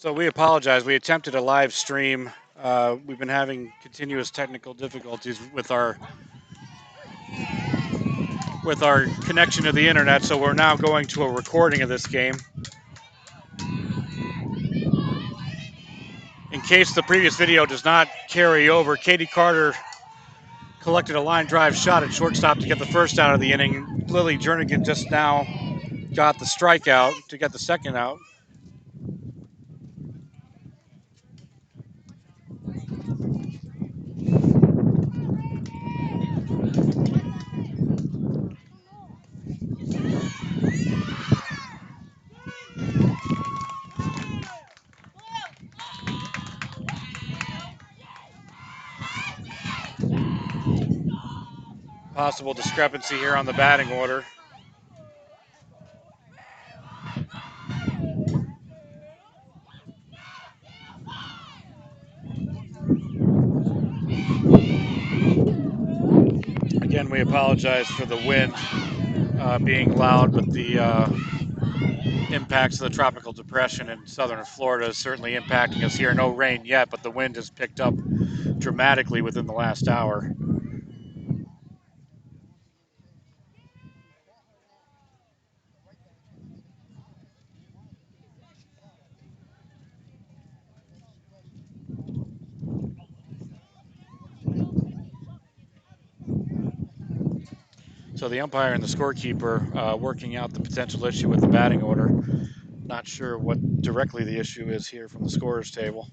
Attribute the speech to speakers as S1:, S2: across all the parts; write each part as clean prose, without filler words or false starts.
S1: So we apologize. We attempted a live stream. We've been having continuous technical difficulties with our connection to the internet, so we're now going to a recording of this game. In case the previous video does not carry over, Katie Carter collected a line drive shot at shortstop to get the first out of the inning. Lily Jernigan just now got the strikeout to get the second out. Possible discrepancy here on the batting order. Again, we apologize for the wind being loud, but the impacts of the tropical depression in southern Florida is certainly impacting us here. No rain yet, but the wind has picked up dramatically within the last hour. So the umpire and the scorekeeper working out the potential issue with the batting order. Not sure what directly the issue is here from the scorer's table.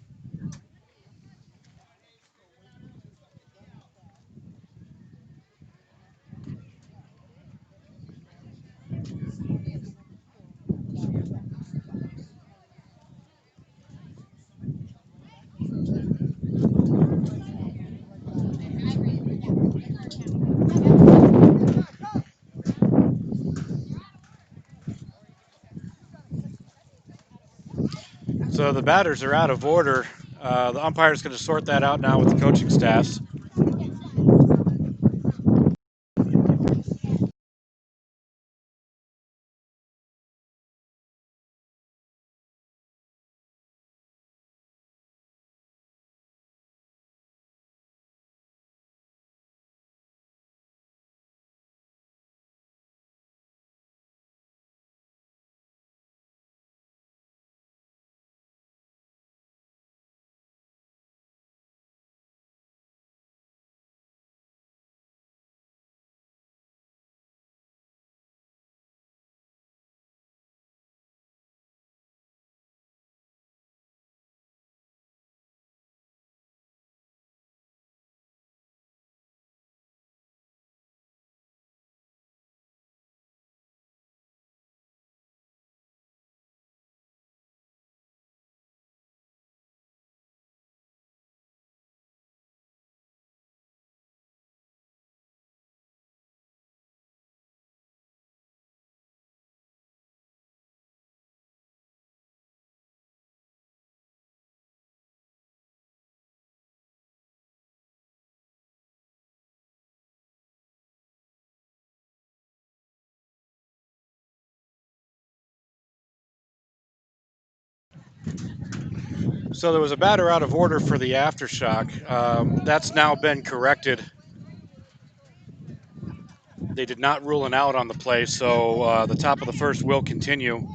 S1: So the batters are out of order. The umpire is going to sort that out now with the coaching staffs. So there was a batter out of order for the Aftershock. That's now been corrected. They did not rule an out on the play, so the top of the first will continue.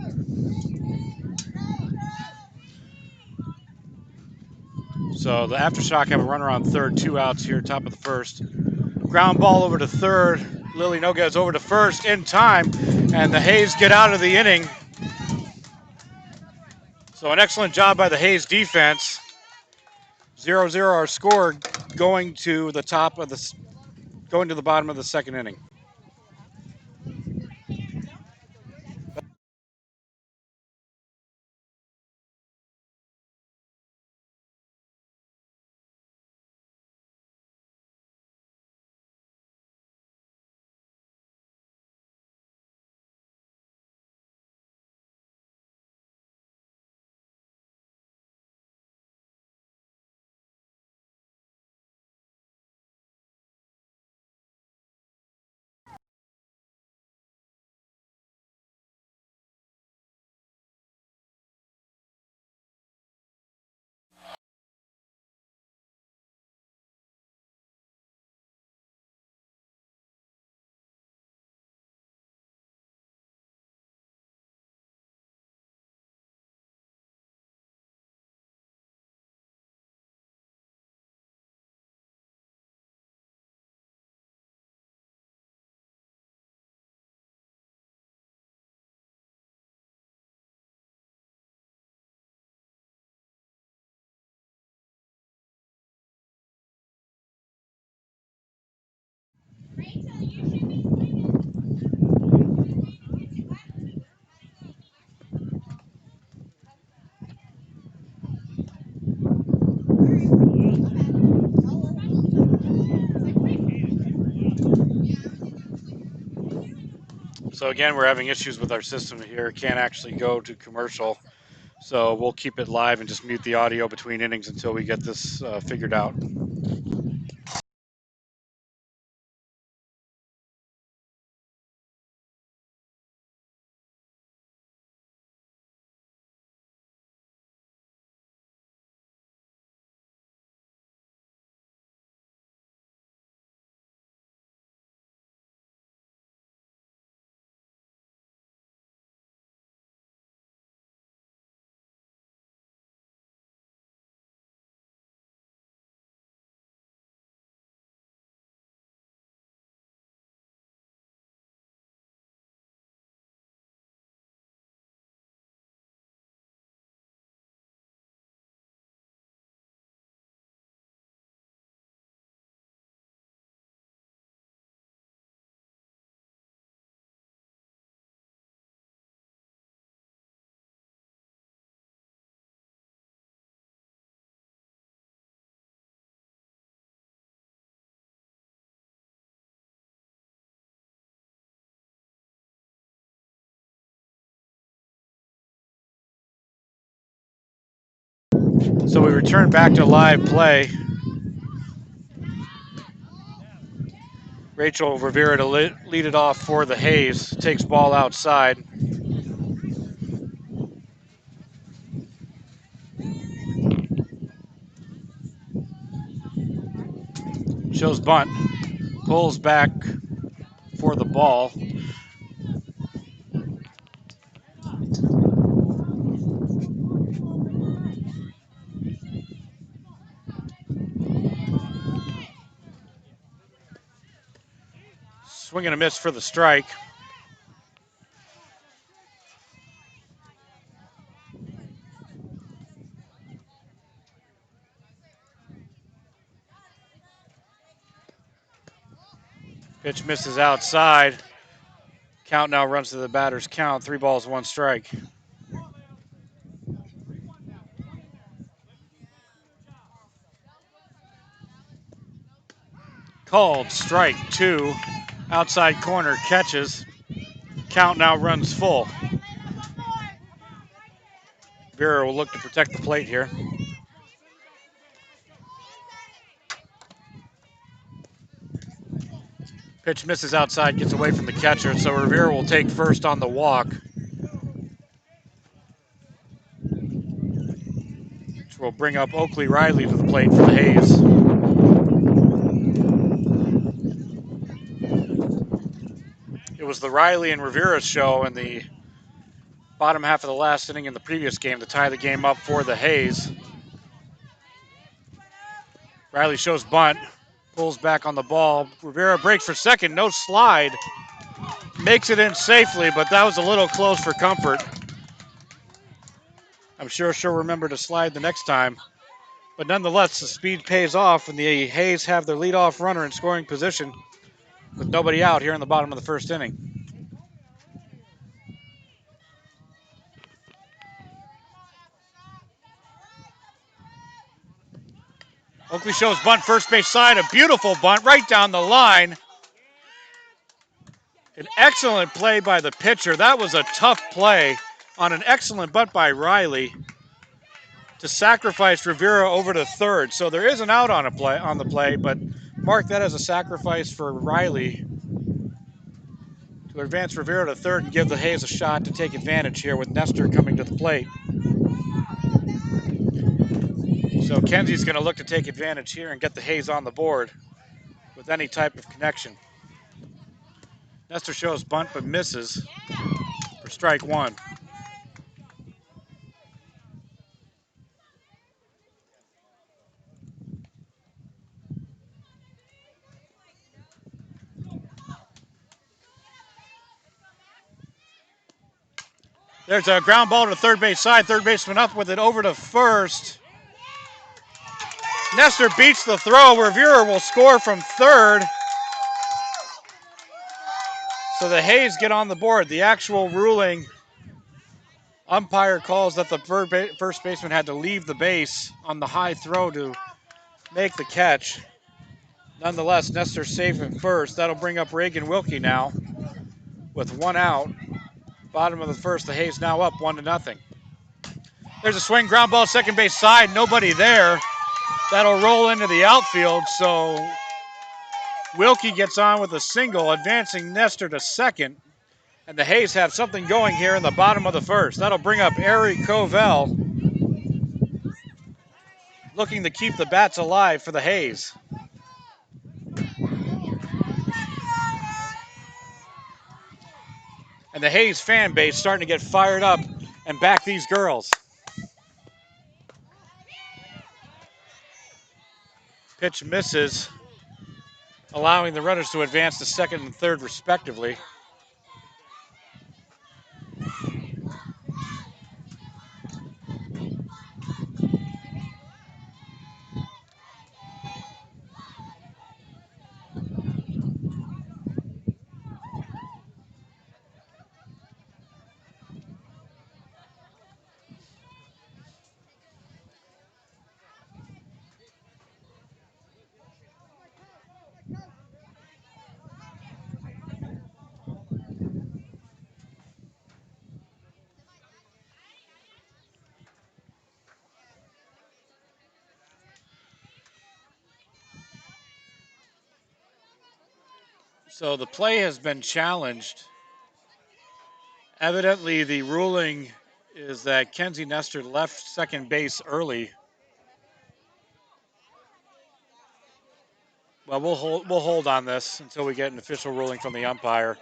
S1: So the Aftershock have a runner on third, 2 outs here, top of the first. Ground ball over to third. Lily Noguez over to first in time, and the Haze get out of the inning. So an excellent job by the Haze defense. 0-0 our score, going to the bottom of the second inning. So again, we're having issues with our system here. Can't actually go to commercial. So we'll keep it live and just mute the audio between innings until we get this figured out. So we return back to live play. Rachel Rivera to lead it off for the Haze. Takes ball outside. Shows bunt. Pulls back for the ball. Swing and a miss for the strike. Pitch misses outside. Count now runs to the batter's count. 3 balls, 1 strike. Called strike 2. Outside corner catches. Count now runs full. Vera will look to protect the plate here. Pitch misses outside, gets away from the catcher, so Rivera will take first on the walk. Which will bring up Oakley Riley to the plate for the Haze. It was the Riley and Rivera show in the bottom half of the last inning in the previous game to tie the game up for the Haze. Riley shows bunt, pulls back on the ball. Rivera breaks for second, no slide. Makes it in safely, but that was a little close for comfort. I'm sure she'll remember to slide the next time. But nonetheless, the speed pays off, and the Haze have their leadoff runner in scoring position with nobody out here in the bottom of the first inning. Oakley shows bunt first base side, a beautiful bunt right down the line. An excellent play by the pitcher. That was a tough play on an excellent bunt by Riley to sacrifice Rivera over to third. So there is an out on the play, but mark that as a sacrifice for Riley to advance Rivera to third and give the Haze a shot to take advantage here with Nestor coming to the plate. So Kenzie's going to look to take advantage here and get the Haze on the board with any type of connection. Nestor shows bunt but misses for strike 1. There's a ground ball to the third base side. Third baseman up with it over to first. Nestor beats the throw. Rivera will score from third. So the Haze get on the board. The actual ruling, umpire calls that the first baseman had to leave the base on the high throw to make the catch. Nonetheless, Nestor's safe at first. That'll bring up Reagan Wilkie now. with 1 out. Bottom of the first, the Haze now up 1-0. There's a swing, ground ball, second base side. Nobody there. That'll roll into the outfield. So Wilkie gets on with a single, advancing Nestor to second. And the Haze have something going here in the bottom of the first. That'll bring up Ari Covell, looking to keep the bats alive for the Haze. And the Haze fan base starting to get fired up and back these girls. Pitch misses, allowing the runners to advance to second and third respectively. So the play has been challenged. Evidently, the ruling is that Kenzie Nestor left second base early. Well, we'll hold on this until we get an official ruling from the umpire.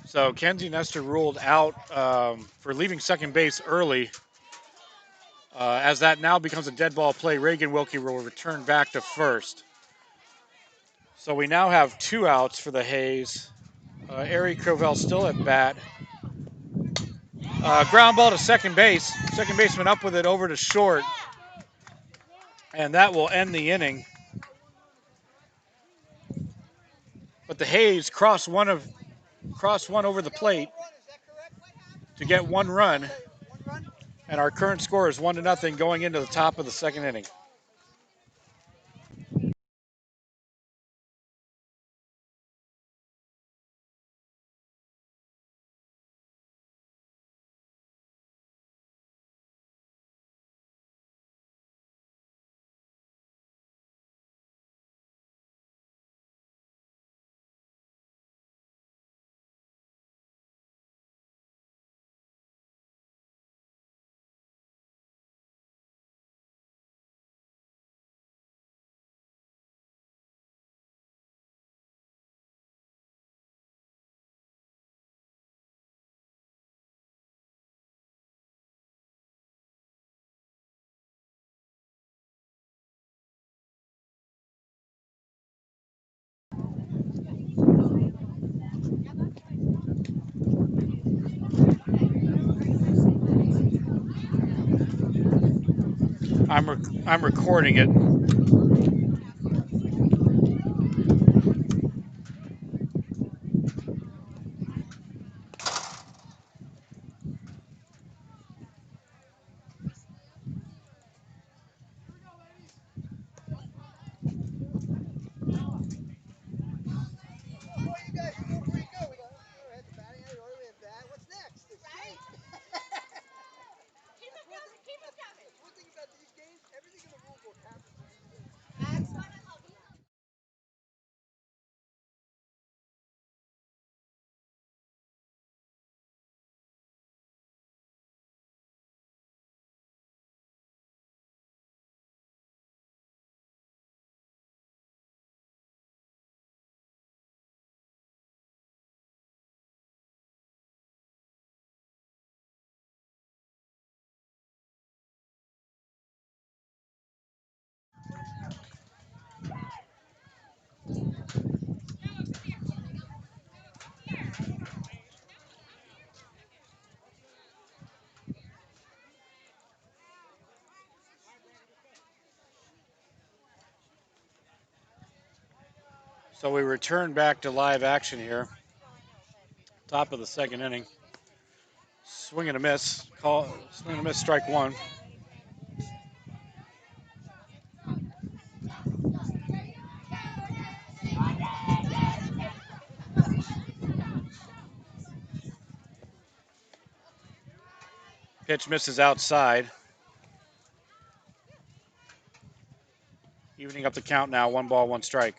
S1: So Kenzie Nestor ruled out for leaving second base early. As that now becomes a dead ball play, Reagan Wilkie will return back to first. So we now have 2 outs for the Haze. Ari Crovell still at bat. Ground ball to second base. Second baseman up with it over to short. And that will end the inning. But the Haze cross one over the plate to get 1 run. And our current score is 1-0 going into the top of the second inning. I'm recording it. So we return back to live action here. Top of the second inning. Swing and a miss. Swing and a miss, strike 1. Pitch misses outside. Evening up the count now, 1 ball, 1 strike.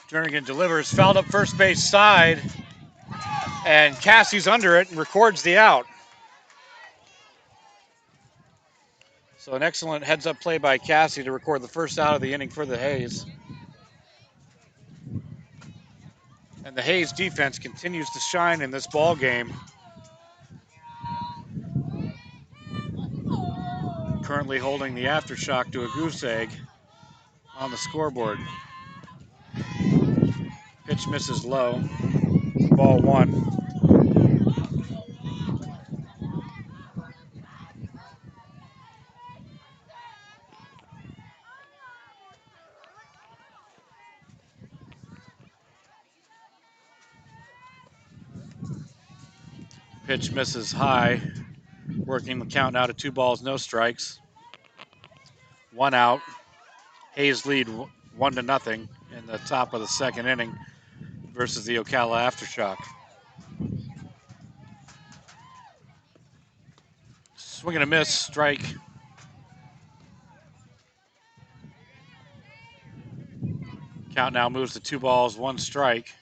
S1: Jernigan delivers, fouled up first base side, and Cassie's under it and records the out. So an excellent heads-up play by Cassie to record the first out of the inning for the Haze. And the Haze defense continues to shine in this ball game. Currently holding the Aftershock to a goose egg on the scoreboard. Pitch misses low. Ball 1. Pitch misses high. Working the count now to 2 balls, no strikes. 1 out. Haze lead 1-0 in the top of the second inning versus the Ocala Aftershock. Swing and a miss, strike. Count now moves to 2 balls, 1 strike.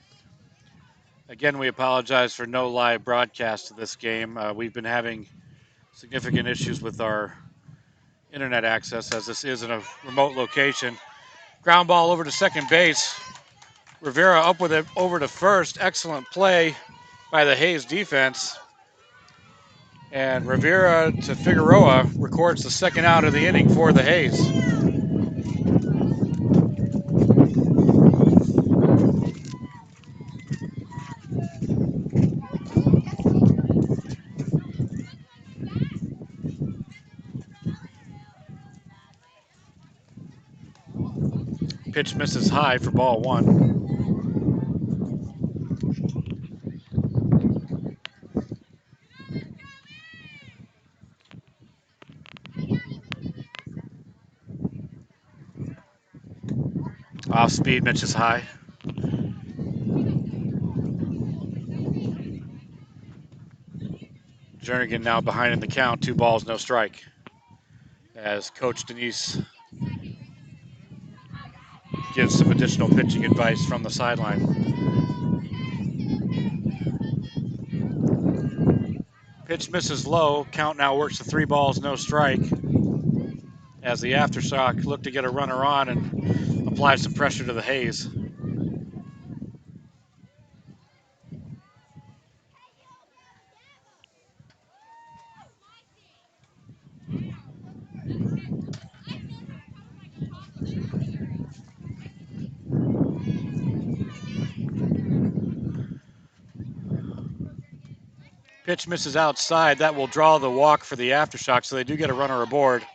S1: Again, we apologize for no live broadcast of this game. We've been having significant issues with our internet access as this is in a remote location. Ground ball over to second base. Rivera up with it over to first. Excellent play by the Haze defense. And Rivera to Figueroa records the second out of the inning for the Haze. Pitch misses high for ball 1. Off speed, misses high. Jernigan now behind in the count, 2 balls, no strike. As Coach Denise gives some additional pitching advice from the sideline. Pitch misses low, count now works to 3 balls, no strike. As the Aftershock look to get a runner on and apply some pressure to the Haze. Pitch misses outside. That will draw the walk for the Aftershock, so they do get a runner aboard.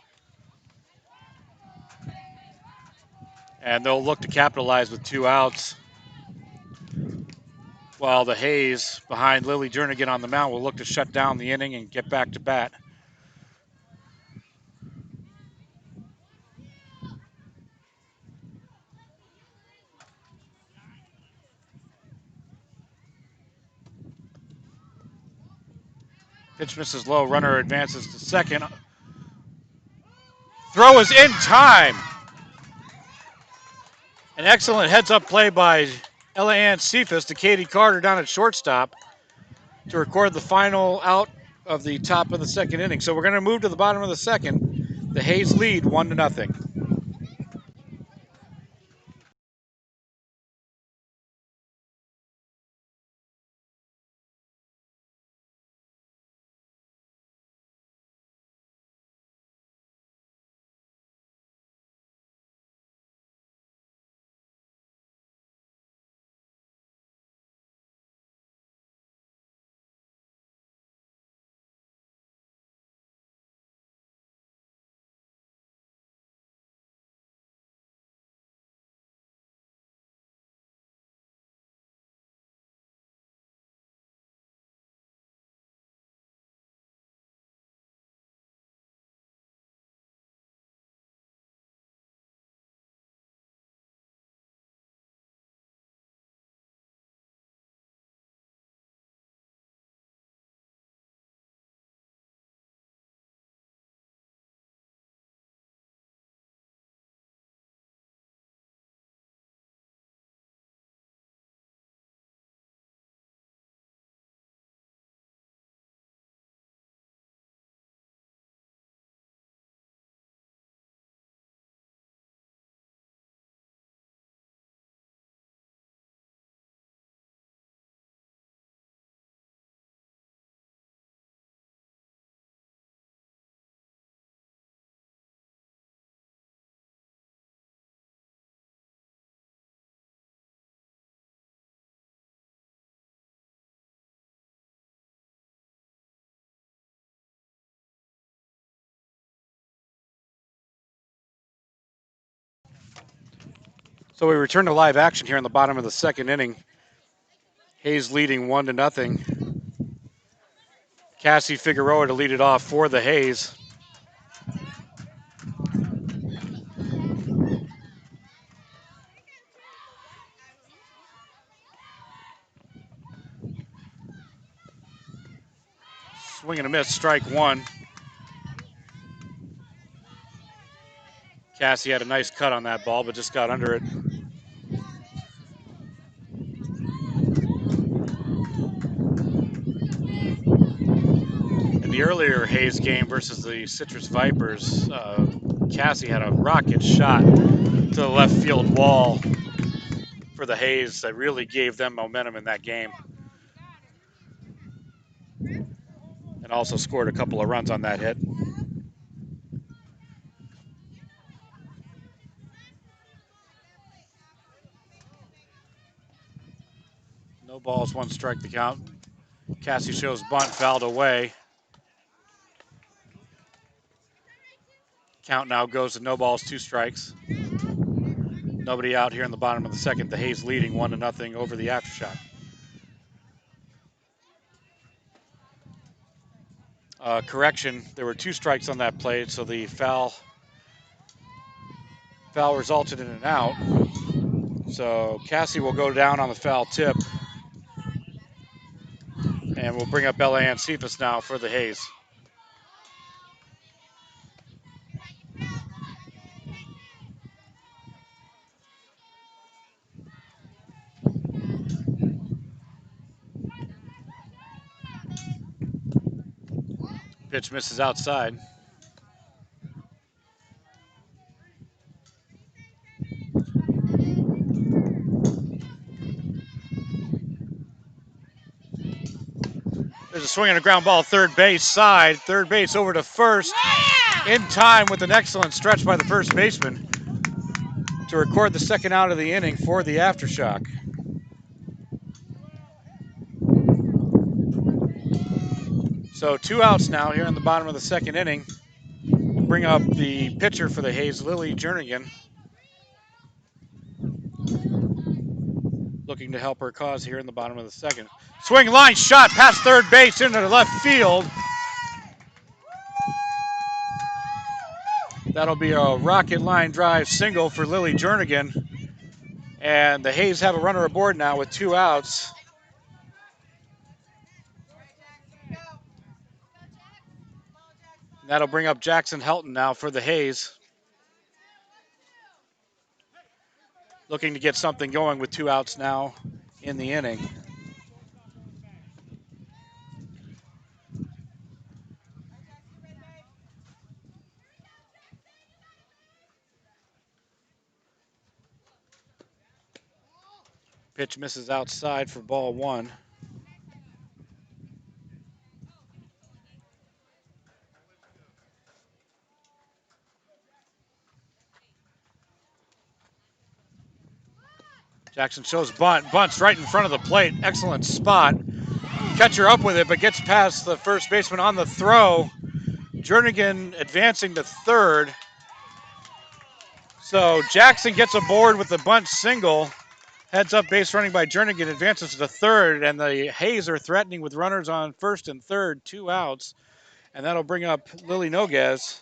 S1: And they'll look to capitalize with 2 outs. While the Haze, behind Lily Jernigan on the mound, will look to shut down the inning and get back to bat. Pitch misses low, runner advances to second. Throw is in time. An excellent heads-up play by Ella-Ann Cephas to Katie Carter down at shortstop to record the final out of the top of the second inning. So we're going to move to the bottom of the second. The Haze lead 1-0. So we return to live action here in the bottom of the second inning. Haze leading 1-0. Cassie Figueroa to lead it off for the Haze. Swing and a miss, strike one. Cassie had a nice cut on that ball, but just got under it. In the earlier Haze game versus the Citrus Vipers, Cassie had a rocket shot to the left field wall for the Haze that really gave them momentum in that game. And also scored a couple of runs on that hit. No balls, one strike to count. Cassie shows bunt, fouled away. Count now goes to no balls, two strikes. Nobody out here in the bottom of the second. The Haze leading 1-0 over the Aftershock. Correction, there were two strikes on that play, so the foul resulted in an out. So Cassie will go down on the foul tip. And we'll bring up Bella Ann Cephas now for the Haze. Pitch misses outside. There's a swing and a ground ball, third base side. Third base over to first. In time with an excellent stretch by the first baseman to record the second out of the inning for the Aftershock. So 2 outs now here in the bottom of the second inning. We'll bring up the pitcher for the Haze, Lily Jernigan, looking to help her cause here in the bottom of the second. Swing, line, shot past third base into the left field. That'll be a rocket line drive single for Lily Jernigan. And the Haze have a runner aboard now with 2 outs. And that'll bring up Jackson Helton now for the Haze. Looking to get something going with 2 outs now in the inning. Pitch misses outside for ball one. Jackson shows bunt. Bunts right in front of the plate. Excellent spot. Catcher up with it, but gets past the first baseman on the throw. Jernigan advancing to third. So Jackson gets aboard with the bunt single. Heads up base running by Jernigan, advances to third, and the Haze are threatening with runners on first and third, 2 outs. And that'll bring up Lily Noguez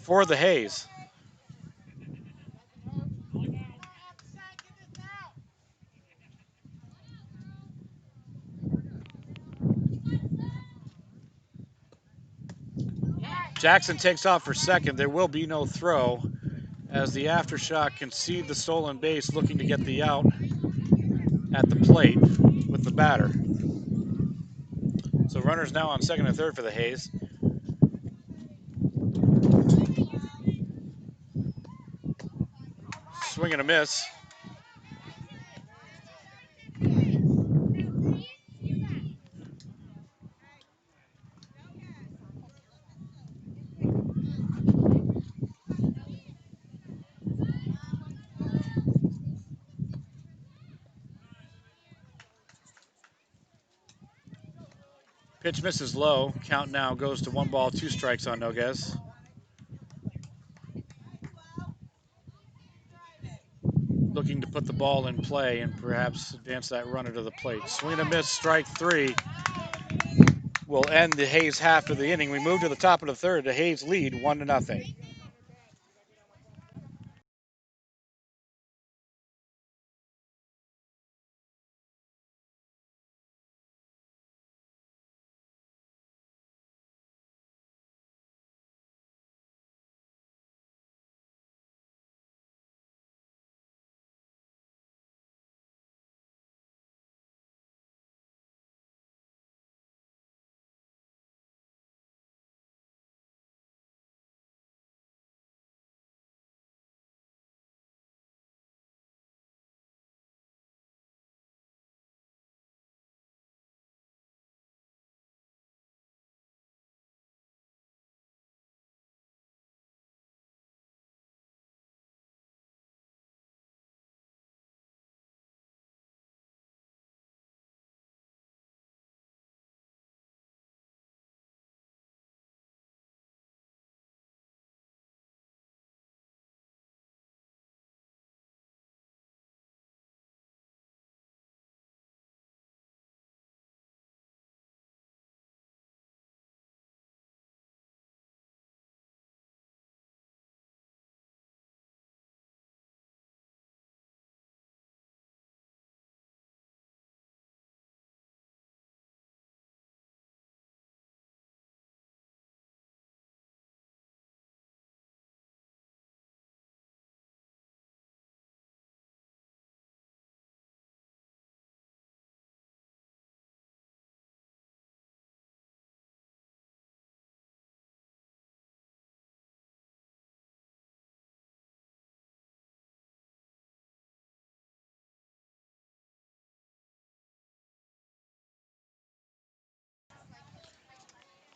S1: for the Haze. Jackson takes off for second. There will be no throw as the Aftershock concede the stolen base, looking to get the out at the plate with the batter. So runners now on second and third for the Haze. Swing and a miss. Pitch misses low. Count now goes to 1 ball, 2 strikes on Noguez. ball in play and perhaps advance that runner to the plate. Swing and a miss, strike three will end the Haze half of the inning. We move to the top of the third. The Haze lead 1-0.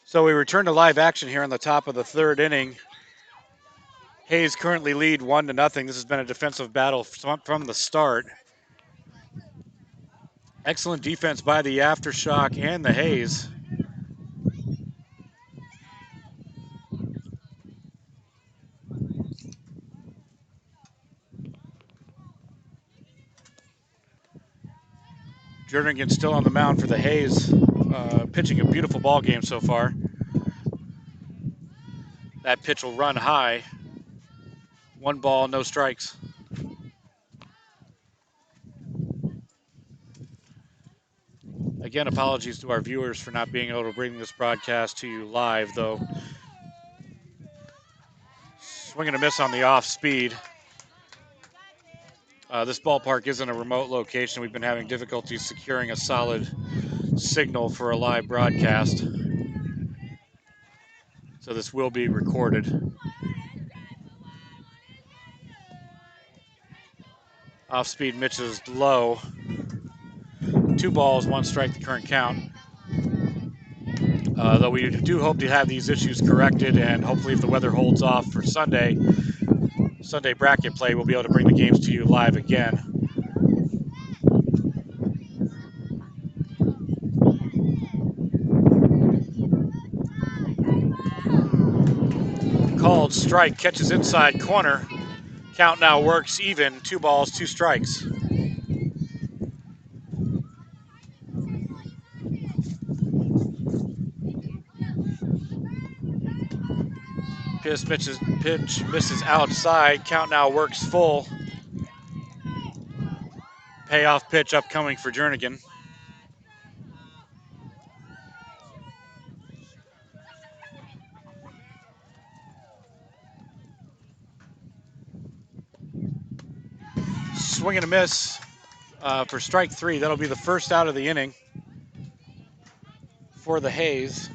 S1: So we return to live action here on the top of the third inning. Haze currently lead 1-0. This has been a defensive battle from the start. Excellent defense by the Aftershock and the Haze. Jernigan still on the mound for the Haze, pitching a beautiful ball game so far. That pitch will run high. 1 ball, no strikes. Again, apologies to our viewers for not being able to bring this broadcast to you live, though. Swing and a miss on the off speed. This ballpark is in a remote location. We've been having difficulty securing a solid signal for a live broadcast. So this will be recorded. Off speed misses low. 2 balls, 1 strike, the current count. Though we do hope to have these issues corrected, and hopefully if the weather holds off for Sunday bracket play, we'll be able to bring the games to you live again. Called strike, catches inside corner. Count now works even, 2 balls, 2 strikes. Pitch misses outside. Count now works full. Payoff pitch upcoming for Jernigan. Swing and a miss for strike 3. That'll be the first out of the inning for the Haze.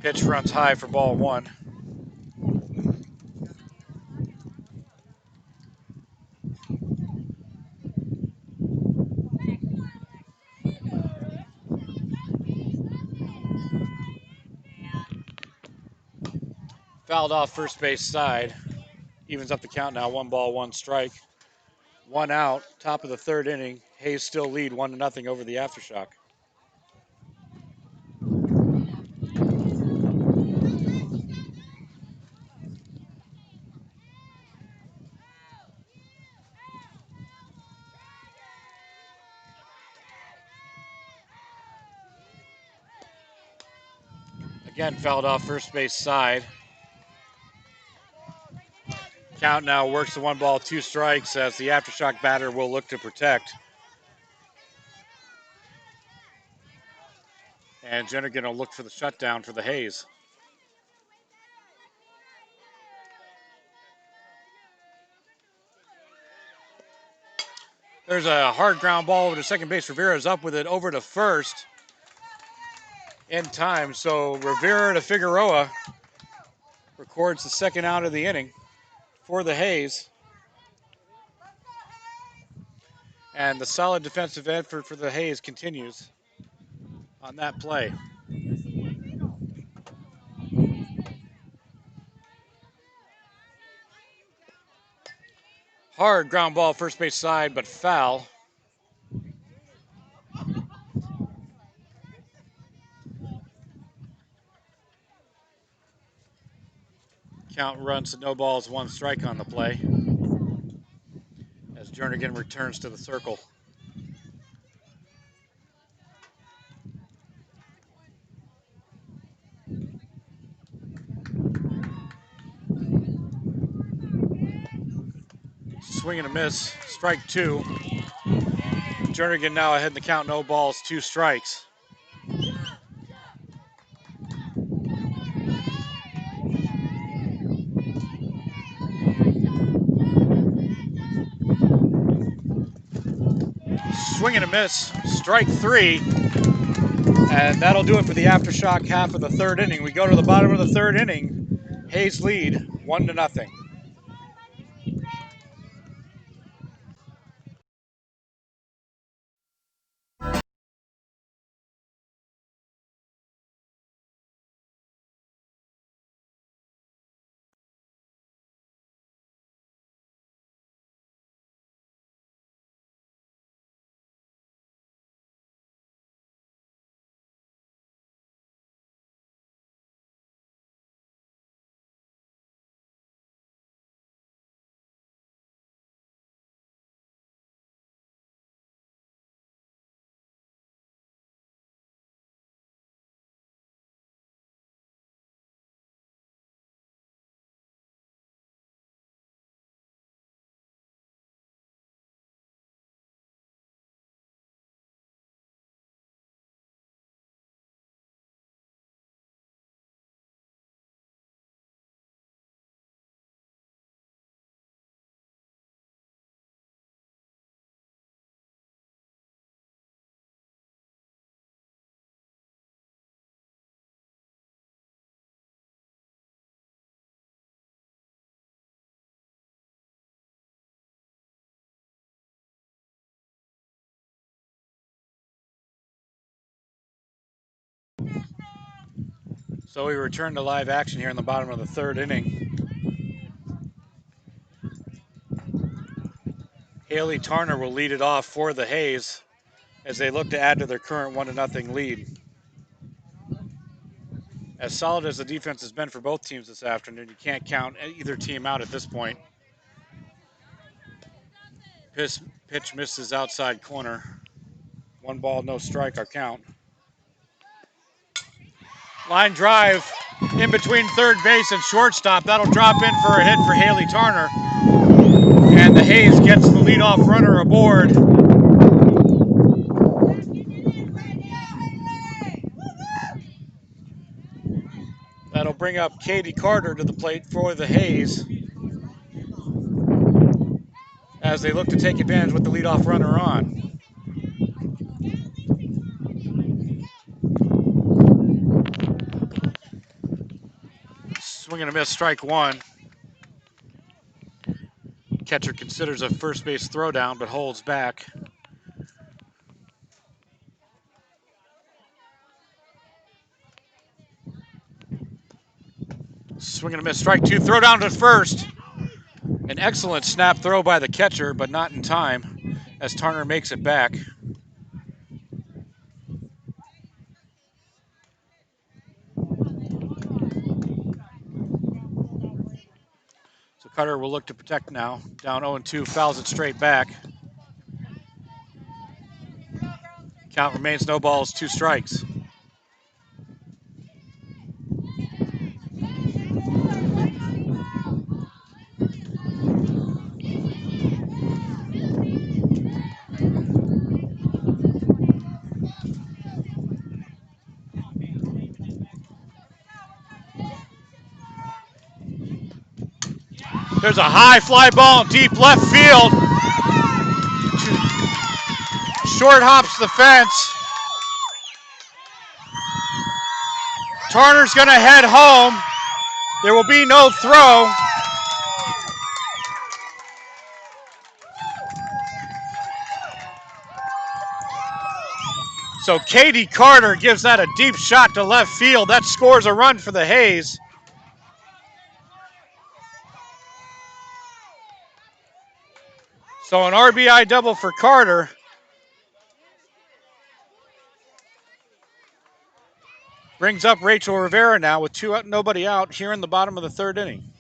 S1: Pitch runs high for ball 1. Fouled off first base side. Evens up the count now, 1 ball, 1 strike. One out, top of the third inning. Haze still lead 1-0 over the Aftershock. Again, fouled off first base side. Count now works to 1 ball, 2 strikes as the Aftershock batter will look to protect. And Jenner going to look for the shutdown for the Haze. There's a hard ground ball over to second base. Rivera's up with it over to first in time. So Rivera to Figueroa records the second out of the inning for the Haze. And the solid defensive effort for the Haze continues on that play. Hard ground ball first base side, but foul. Count runs to no balls, 1 strike on the play as Jernigan returns to the circle. Swing and a miss, strike 2. Jernigan now ahead in the count, no balls, 2 strikes. Swing and a miss, strike 3. And that'll do it for the Aftershock half of the third inning. We go to the bottom of the third inning. Haze lead 1-0. So we return to live action here in the bottom of the third inning. Haley Tarner will lead it off for the Haze as they look to add to their current 1-0 lead. As solid as the defense has been for both teams this afternoon, you can't count either team out at this point. Pitch misses outside corner. 1 ball, no strike, our count. Line drive in between third base and shortstop. That'll drop in for a hit for Haley Tarner. And the Haze gets the leadoff runner aboard. That'll bring up Katie Carter to the plate for the Haze as they look to take advantage with the leadoff runner on. Swing and a miss, strike 1. Catcher considers a first base throwdown but holds back. Swing and a miss, strike 2. Throw down to first. An excellent snap throw by the catcher, but not in time as Turner makes it back. So Cutter will look to protect now. Down 0-2, fouls it straight back. Count remains no balls, 2 strikes. There's a high fly ball in deep left field. Short hops the fence. Turner's going to head home. There will be no throw. So Katie Carter gives that a deep shot to left field. That scores a run for the Haze. So an RBI double for Carter. Brings up Rachel Rivera now with nobody out here in the bottom of the 3rd inning.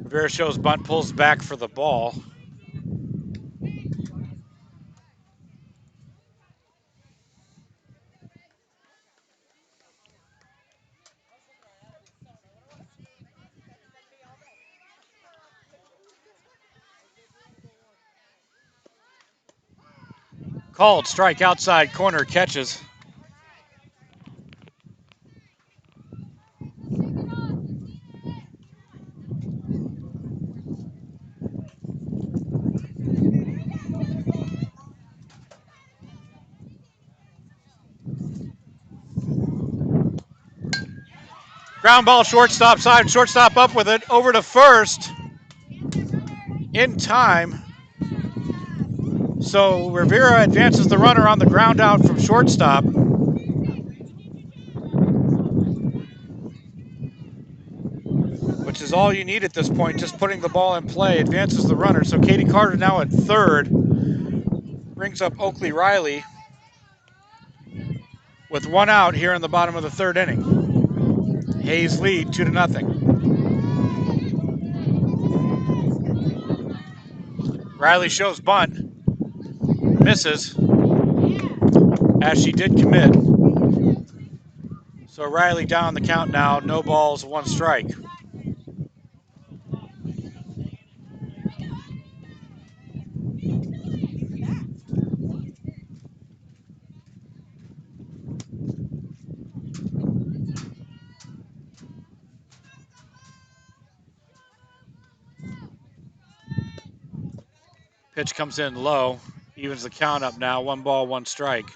S1: Rivera shows bunt, pulls back for the ball. Called strike outside corner, catches. Ground ball, shortstop side, shortstop up with it, over to first. In time. So Rivera advances the runner on the ground out from shortstop. Which is all you need at this point, just putting the ball in play, advances the runner. So Katie Carter now at 3rd. Brings up Oakley Riley with 1 out here in the bottom of the 3rd inning. Haze lead 2-0. Riley shows bunt, misses, as she did commit. So Riley down the count now, no balls, 1 strike. Pitch comes in low, evens the count up now, 1 ball, 1 strike.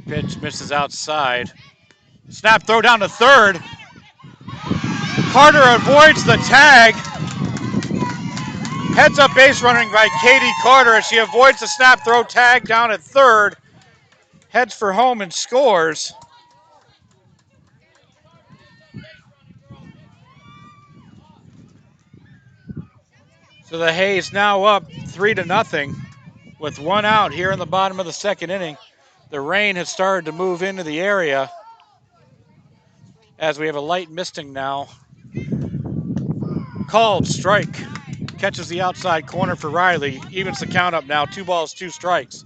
S1: Pitch misses outside. Snap throw down to 3rd. Carter avoids the tag. Heads up base running by Katie Carter as she avoids the snap throw tag down at 3rd. Heads for home and scores. So the Haze now up 3-0 with 1 out here in the bottom of the 2nd inning. The rain has started to move into the area as we have a light misting now. Called strike. Catches the outside corner for Riley. Evens the count up now. 2 balls, 2 strikes.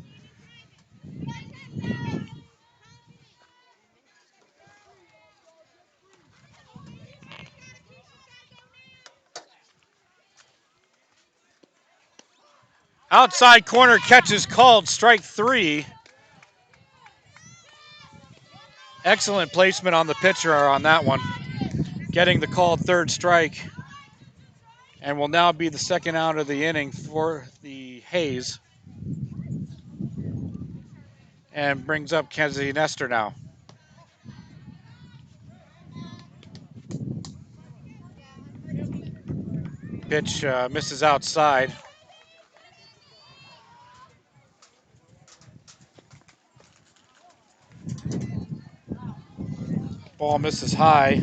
S1: Outside corner catches called strike 3. Excellent placement on the pitcher on that one. Getting the called 3rd strike. And will now be the second out of the inning for the Haze. And brings up Kenzie Nestor now. Pitch misses outside. Ball misses high.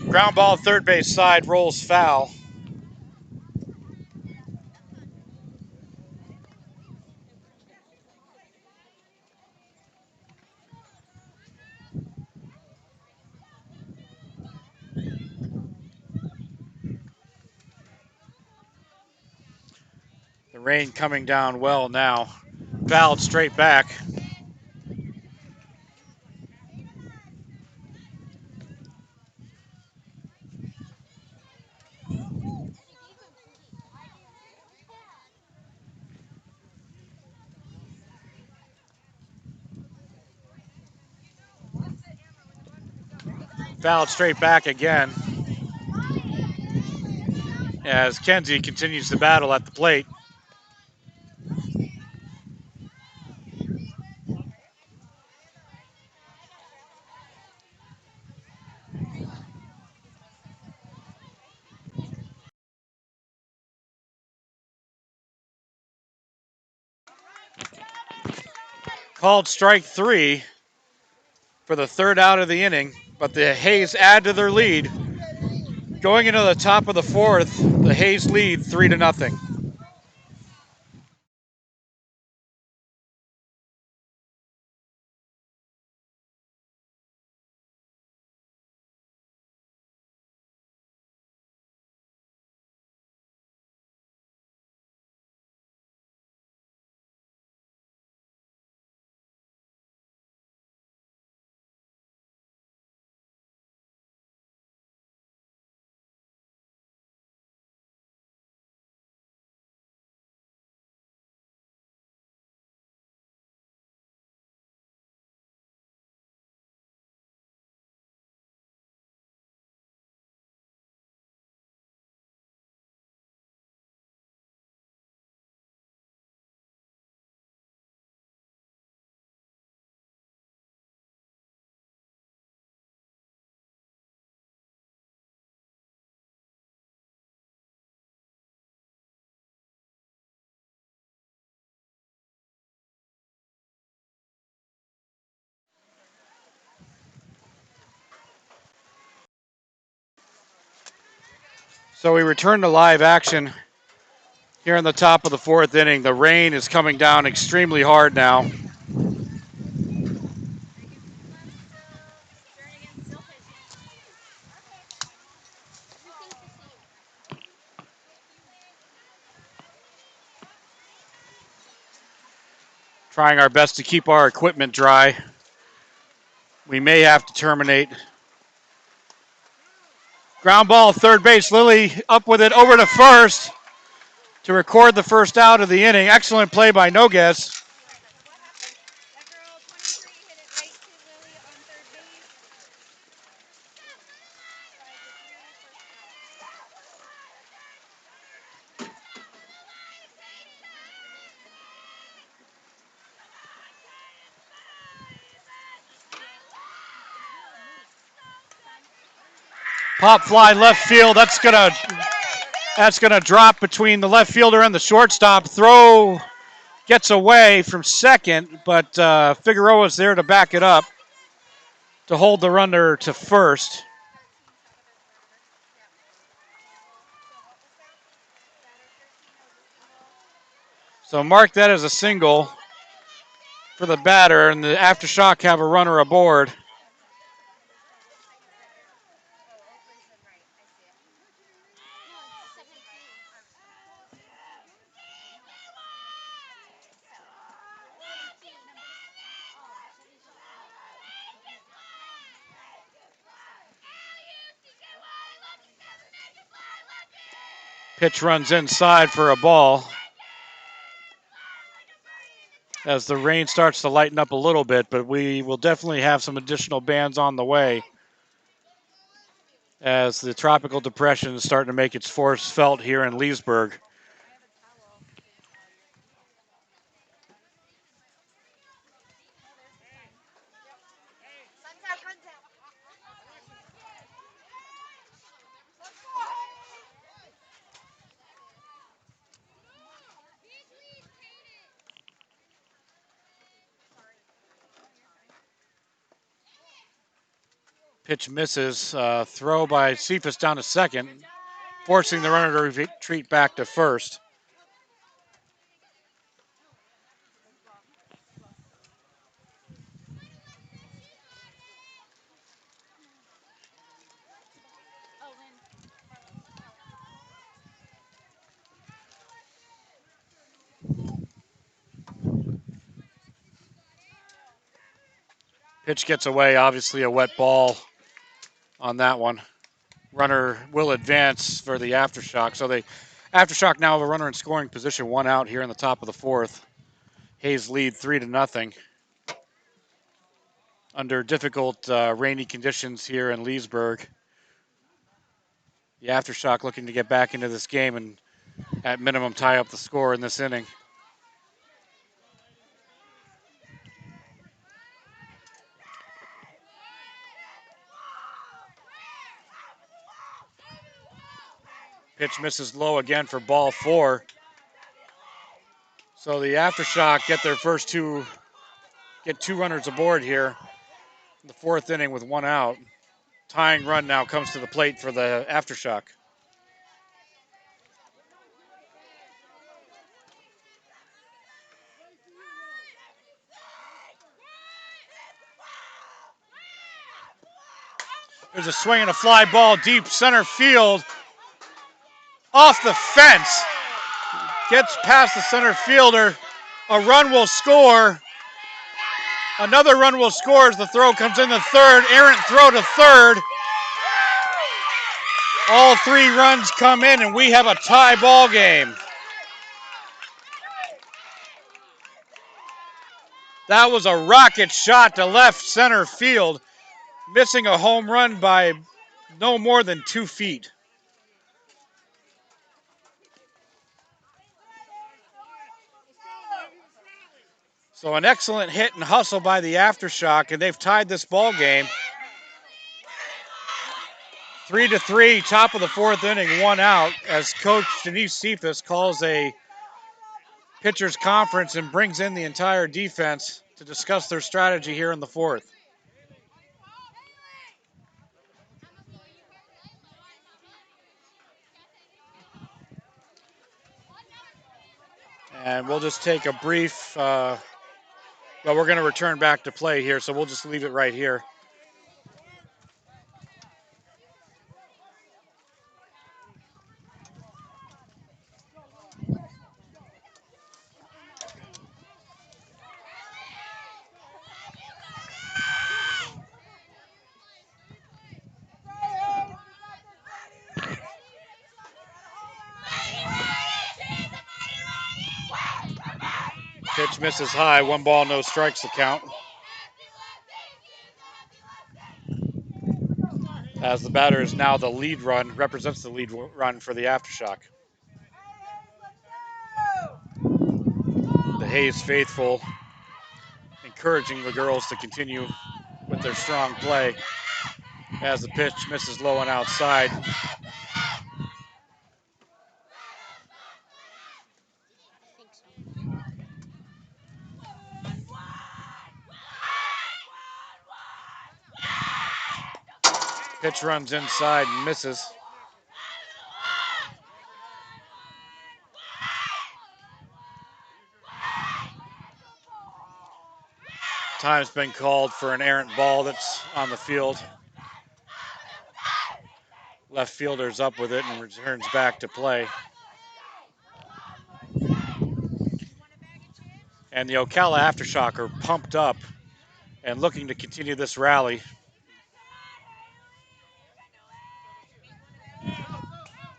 S1: Ground ball third base side, rolls foul. The rain coming down well now. Fouled straight back. Fouled straight back again as Kenzie continues to battle at the plate. Called strike three for the third out of the inning, but the Haze add to their lead. Going into the top of the fourth, the Haze lead 3-0. So we return to live action here in the top of the fourth inning. The rain is coming down extremely hard now. Trying our best to keep our equipment dry. We may have to terminate. Ground ball, third base. Lilly up with it over to first to record the first out of the inning. Excellent play by Noguez. Pop fly left field. That's gonna drop between the left fielder and the shortstop. Throw gets away from second, but Figueroa's there to back it up to hold the runner to first. So mark that as a single for the batter, and the Aftershock have a runner aboard. Pitch runs inside for a ball. as the rain starts to lighten up a little bit, but we will definitely have some additional bands on the way as the tropical depression is starting to make its force felt here in Leesburg. Pitch misses. Throw by Cephas down to second, forcing the runner to retreat back to first. Pitch gets away, obviously a wet ball on that one. Runner will advance for the Aftershock. So the Aftershock now have a runner in scoring position, 1 out here in the top of the fourth. Haze lead 3-0. Under difficult rainy conditions here in Leesburg. The Aftershock looking to get back into this game and at minimum tie up the score in this inning. Pitch misses low again for ball 4. So the Aftershock get their first two runners aboard here in the fourth inning with 1 out. Tying run now comes to the plate for the Aftershock. There's a swing and a fly ball deep center field. Off the fence. Gets past the center fielder. A run will score. Another run will score as the throw comes in the third. Errant throw to third. All 3 runs come in and we have a tie ball game. That was a rocket shot to left center field, missing a home run by no more than 2 feet. So an excellent hit and hustle by the Aftershock, and they've tied this ball game. 3-3, top of the fourth inning, 1 out, as Coach Denise Cephas calls a pitchers conference and brings in the entire defense to discuss their strategy here in the fourth. And we'll just take a brief, well, we're going to return back to play here, so we'll just leave it right here. Pitch misses high, 1 ball, no strikes the count. As the batter is now the lead run, represents the lead run for the Aftershock. The Haze faithful encouraging the girls to continue with their strong play as the pitch misses low and outside. Pitch runs inside and misses. Time's been called for an errant ball that's on the field. Left fielder's up with it and returns back to play. And the Ocala Aftershock are pumped up and looking to continue this rally.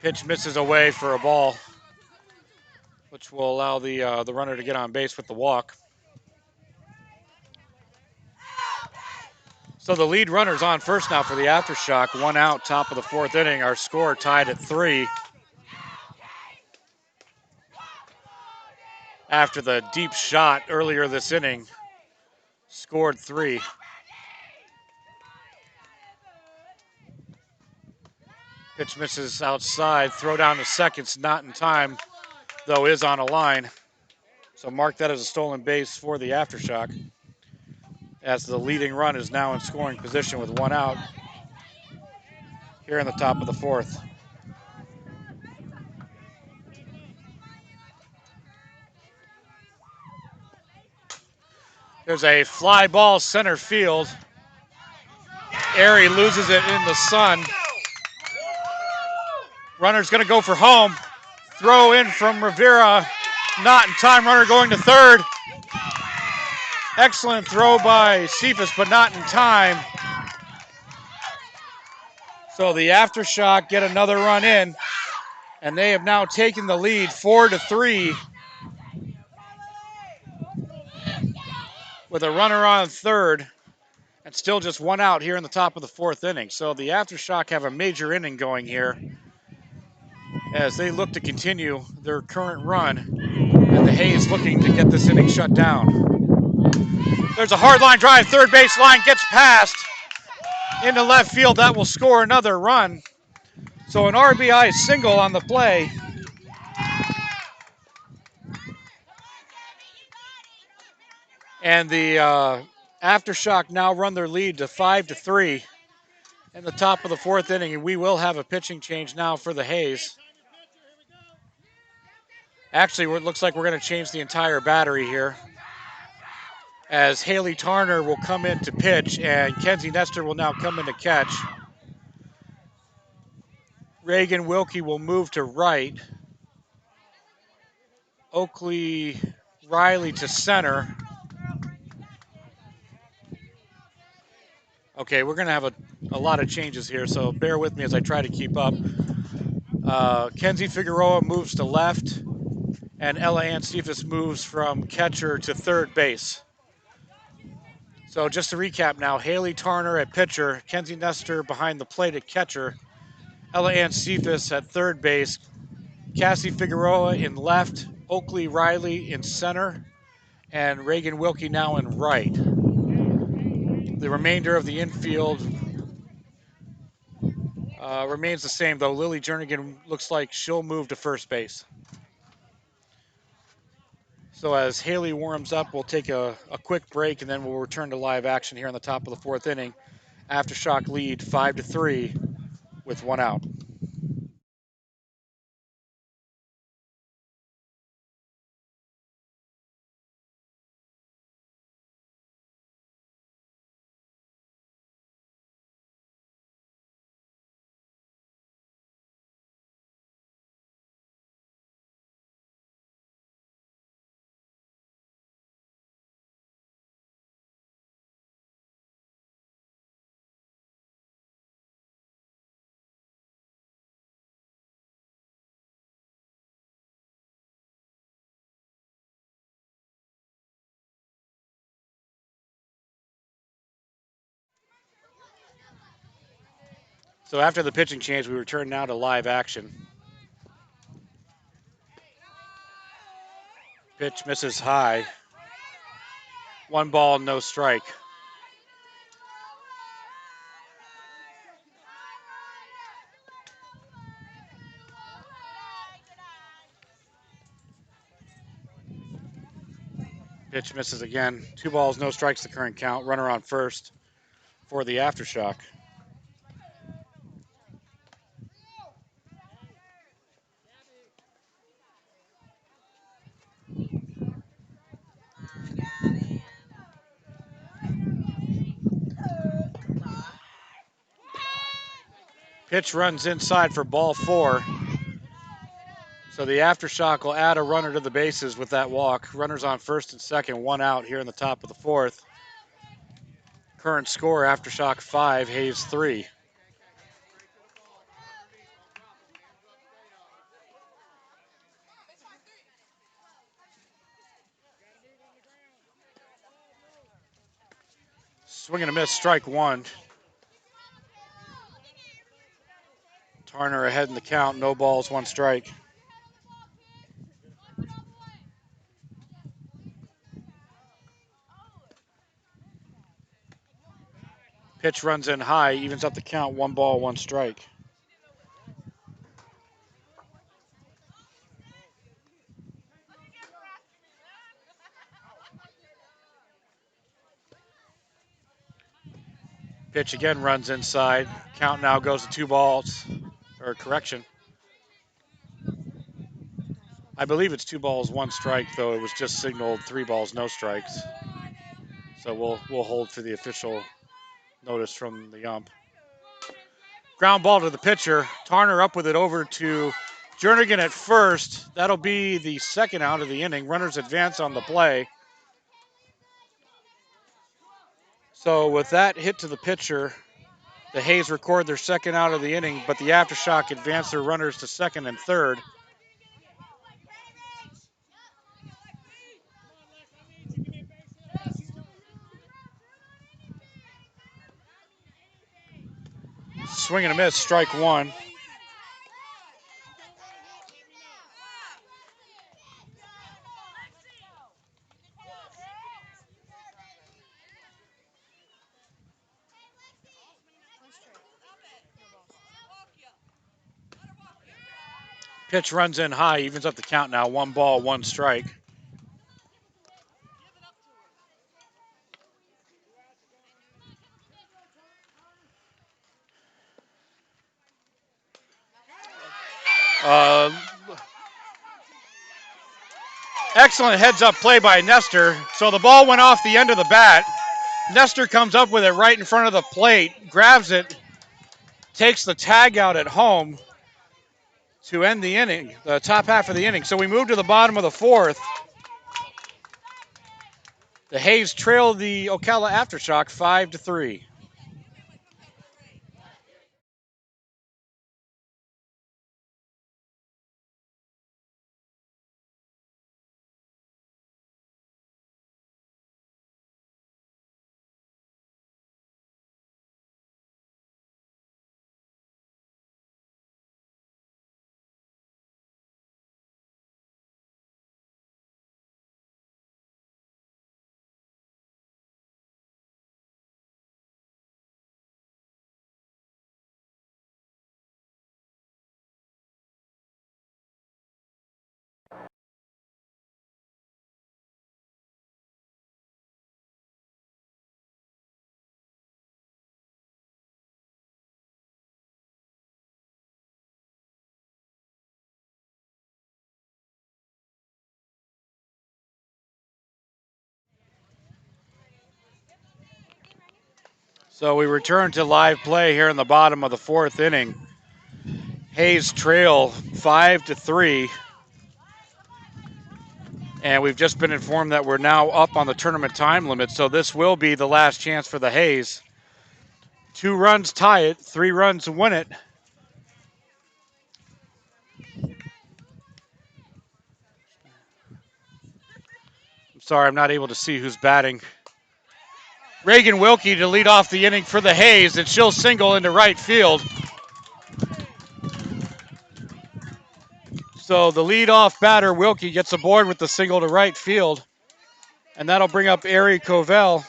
S1: Pitch misses away for a ball, which will allow the runner to get on base with the walk. So the lead runner's on first now for the Aftershock. 1 out, top of the 4th inning. Our score tied at 3. After the deep shot earlier this inning, scored 3. Pitch misses outside. Throw down to second's not in time, though is on a line. So mark that as a stolen base for the Aftershock, as the leading run is now in scoring position with 1 out here in the top of the 4th. There's a fly ball center field. Airy loses it in the sun. Runner's going to go for home. Throw in from Rivera. Not in time. Runner going to third. Excellent throw by Cephas, but not in time. So the Aftershock get another run in, and they have now taken the lead 4-3 with a runner on third and still just 1 out here in the top of the 4th inning. So the Aftershock have a major inning going here as they look to continue their current run, and the Haze looking to get this inning shut down. There's a hard line drive, third base line gets past into left field. That will score another run. So an RBI single on the play. And the Aftershock now run their lead to 5-3 in the top of the 4th inning, and we will have a pitching change now for the Haze. Actually, it looks like we're going to change the entire battery here, as Haley Tarner will come in to pitch and Kenzie Nestor will now come in to catch. Reagan Wilkie will move to right. Oakley Riley to center. Okay, we're going to have a lot of changes here, so bear with me as I try to keep up. Kenzie Figueroa moves to left, and Ella Ann Cephas moves from catcher to third base. So just to recap now, Haley Tarner at pitcher, Kenzie Nestor behind the plate at catcher, Ella Ann Cephas at third base, Cassie Figueroa in left, Oakley Riley in center, and Reagan Wilkie now in right. The remainder of the infield remains the same, though Lily Jernigan looks like she'll move to first base. So as Haley warms up, we'll take a quick break, and then we'll return to live action here in the top of the 4th inning. Aftershock lead 5-3 with 1 out. So after the pitching change, we return now to live action. Pitch misses high. 1 ball, no strike. Pitch misses again. 2 balls, no strikes, the current count. Runner on first for the Aftershock. Pitch runs inside for ball 4. So the Aftershock will add a runner to the bases with that walk. Runners on first and second, 1 out here in the top of the 4th. Current score, Aftershock 5, Haze 3. Swing and a miss, strike one. Turner ahead in the count, no balls, one strike. Pitch runs in high, evens up the count, one ball, one strike. Pitch again runs inside. Count now goes to 2 balls, or correction. I believe it's 2 balls, 1 strike, though it was just signaled 3 balls, no strikes. So we'll hold for the official notice from the ump. Ground ball to the pitcher. Tarner up with it over to Jernigan at first. That'll be the second out of the inning. Runners advance on the play. So with that hit to the pitcher, the Haze record their second out of the inning, but the Aftershock advance their runners to second and third. Swing and a miss, strike one. Pitch runs in high, evens up the count now. 1 ball, 1 strike. Excellent heads-up play by Nestor. So the ball went off the end of the bat. Nestor comes up with it right in front of the plate, grabs it, takes the tag out at home to end the inning, the top half of the inning. So we move to the bottom of the fourth. The Haze trail the Ocala Aftershock 5-3. So we return to live play here in the bottom of the fourth inning. Haze trail 5-3. And we've just been informed that we're now up on the tournament time limit, so this will be the last chance for the Haze. 2 runs tie it, 3 runs win it. I'm sorry, I'm not able to see who's batting. Reagan Wilkie to lead off the inning for the Haze, and she'll single into right field. So the leadoff batter, Wilkie, gets aboard with the single to right field, and that'll bring up Ari Covell.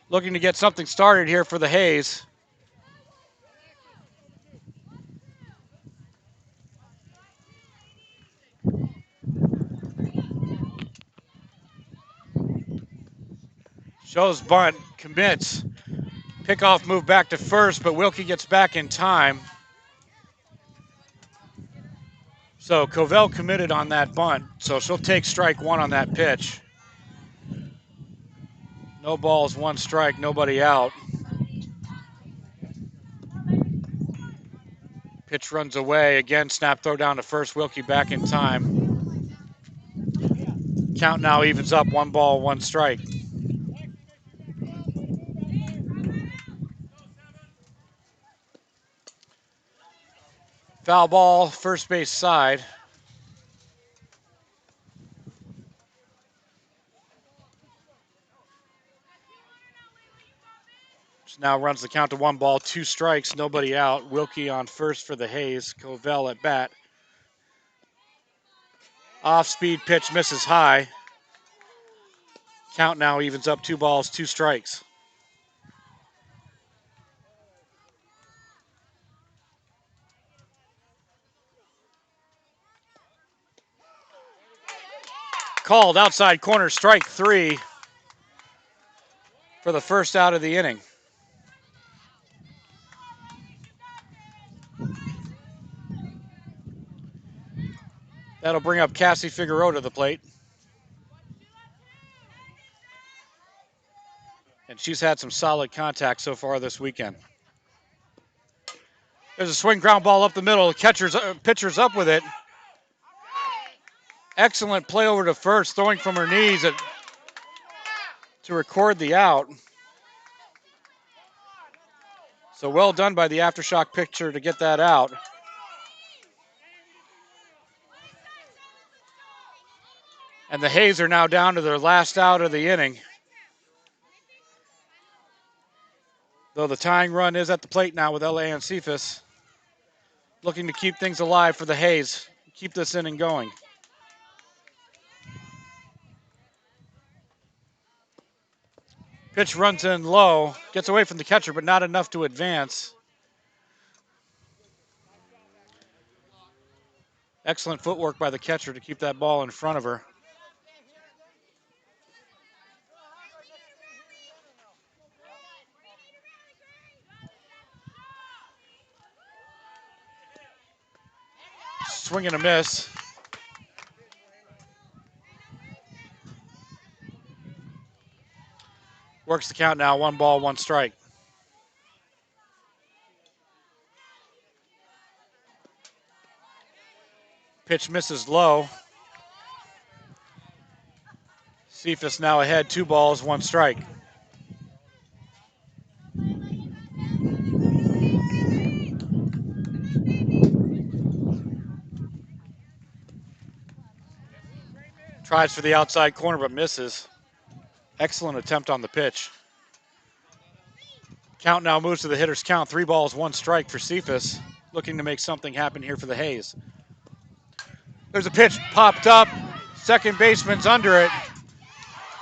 S1: Looking to get something started here for the Haze. Shows bunt, commits. Pickoff move back to first, but Wilkie gets back in time. So Covell committed on that bunt, so she'll take strike one on that pitch. No balls, 1 strike, nobody out. Pitch runs away. Again, snap throw down to first. Wilkie back in time. Count now evens up, 1 ball, 1 strike. Foul ball, first base side. now runs the count to 1 ball, 2 strikes, nobody out. Wilkie on first for the Haze. Covell at bat. Off-speed pitch misses high. Count now evens up 2 balls, 2 strikes. Called outside corner, strike 3 for the first out of the inning. That'll bring up Cassie Figueroa to the plate. And she's had some solid contact so far this weekend. There's a swing ground ball up the middle. Pitcher's up with it. Excellent play over to first, throwing from her knees to record the out. So well done by the Aftershock pitcher to get that out. And the Haze are now down to their last out of the inning. Though the tying run is at the plate now with L.A. and Cephas. Looking to keep things alive for the Haze. Keep this inning going. Pitch runs in low. Gets away from the catcher, but not enough to advance. Excellent footwork by the catcher to keep that ball in front of her. Swing and a miss. Works the count now, 1 ball, 1 strike. Pitch misses low. Cephas now ahead, 2 balls, 1 strike. Tries for the outside corner, but misses. Excellent attempt on the pitch. Count now moves to the hitter's count. 3 balls, 1 strike for Cephas. Looking to make something happen here for the Haze. There's a pitch popped up. Second baseman's under it.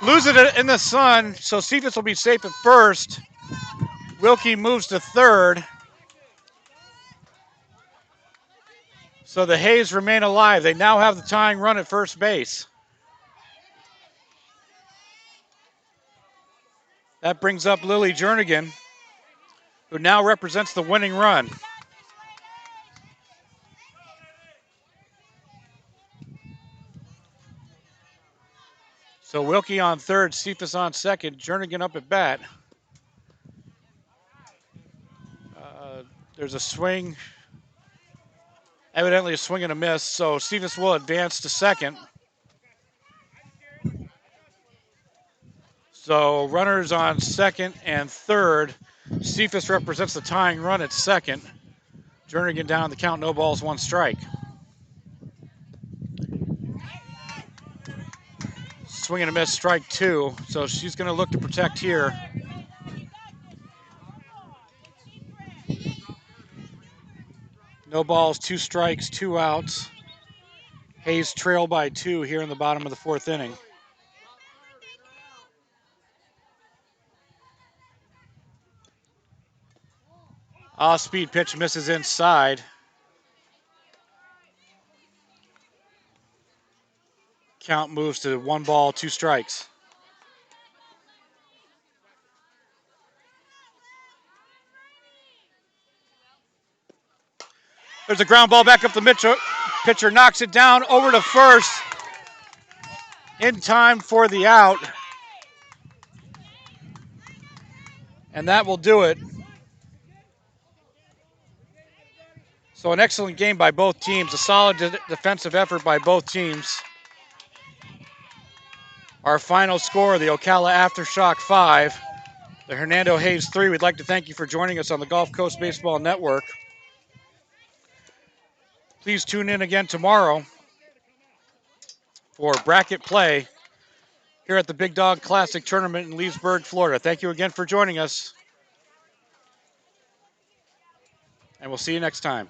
S1: Losing it in the sun, so Cephas will be safe at first. Wilkie moves to third. So the Haze remain alive. They now have the tying run at first base. That brings up Lily Jernigan, who now represents the winning run. So Wilkie on third, Cephas on second, Jernigan up at bat. There's a swing, evidently a swing and a miss, so Cephas will advance to second. So runners on second and third. Cephas represents the tying run at second. Jernigan down the count, no balls, 1 strike. Swing and a miss, strike 2. So she's going to look to protect here. No balls, 2 strikes, 2 outs. Haze trail by 2 here in the bottom of the 4th inning. Off-speed pitch misses inside. Count moves to 1 ball, 2 strikes. There's a ground ball back up the middle. Pitcher knocks it down over to first. In time for the out. And that will do it. So an excellent game by both teams. A solid defensive effort by both teams. Our final score, the Ocala Aftershock 5, the Hernando Haze 3. We'd like to thank you for joining us on the Gulf Coast Baseball Network. Please tune in again tomorrow for bracket play here at the Big Dog Classic Tournament in Leesburg, Florida. Thank you again for joining us. and we'll see you next time.